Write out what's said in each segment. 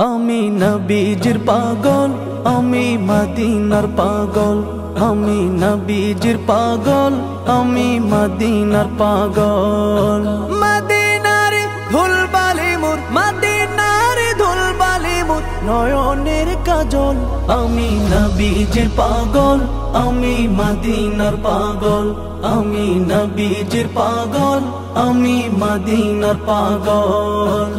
আমি নবীজির পাগল, আমি মদিনার পাগল। আমি নবীজির পাগল, আমি মদিনার পাগল। মদিনার ধুলবালি মোর, মদিনার ধুলবালি মোর নয়নের কাজল। আমি নবীজির পাগল, আমি মদিনার পাগল। আমি নবীজির পাগল, আমি মদিনার পাগল।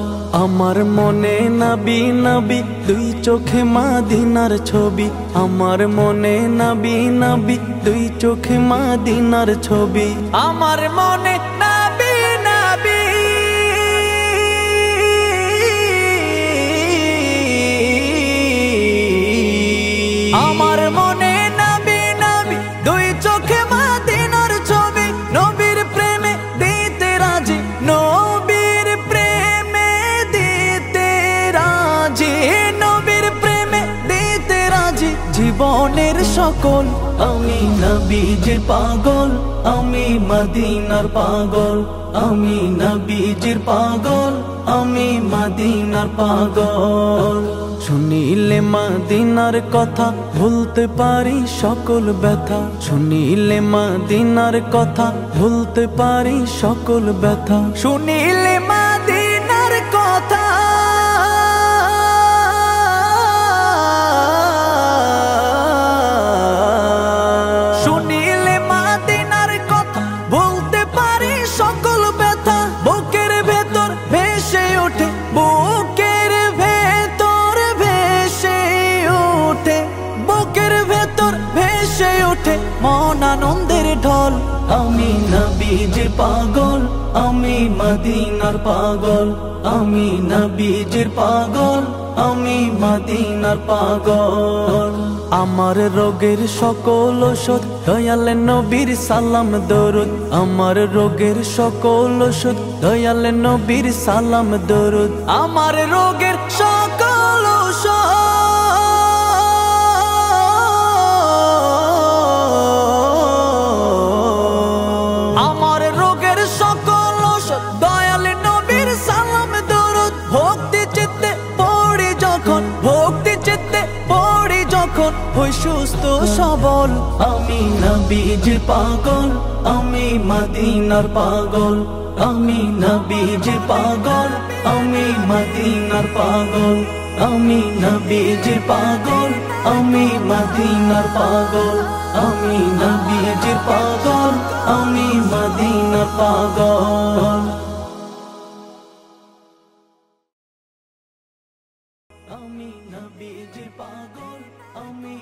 আমার মনে নবী নবী দুই চোখে মদিনার ছবি। আমার মনে নবী নবী দুই চোখে মদিনার ছবি। আমার মনে নবী নবী আমার মনে নবী নবী দুই চোখে মদিনার ছবি। নবীর প্রেমে দিতে রাজি, নবীর প্রেমে দিতে রাজি, নবীর প্রেমে দিতে রাজি জীবনের সকল। আমি নবীজির পাগল, আমি মদিনার পাগল। আমি নবীজির পাগল, আমি মদিনার পাগল। শুনিলে মদিনার কথা ভুলতে পারি সকল ব্যথা। শুনিলে মদিনার কথা ভুলতে পারি সকল ব্যথা। শুনিলে মদিনার কথা শুনিলে মদিনার কথা ভুলতে পারি সকল ব্যথা। বুকের ভেতর ভেসে ওঠে, বুকের ভেতর ভেসে ওঠে, বুকের ভেতর ভেসে ওঠে মন আনন্দের ঢল। আমি নবীজির পাগল, আমি মদিনার পাগল। আমি নবীজির পাগল, আমি মদিনার পাগল। আমার রোগের সকল ওষুধ দয়াল নবীর সালাম দরুদ। আমার রোগের সকল ওষুধ দয়াল নবীর সালাম দরুদ। আমার রোগের সকল ওষুধ আমার রোগের সকল ওষুধ দয়াল নবীর সালাম দরুদ। ভক্তি চিত্তে পড়ি যখন, ভক্তি চিত্তে পড়ি যখন হই সুস্থ সবল। আমি নবীজির পাগল, আমি মদিনার পাগল। আমি নবীজির পাগল, আমি মদিনার পাগল। আমি নবীজির পাগল, আমি মদিনার পাগল। আমি নবীজির পাগল, আমি মদিনার পাগল। আমি নবীজির পাগল, আমি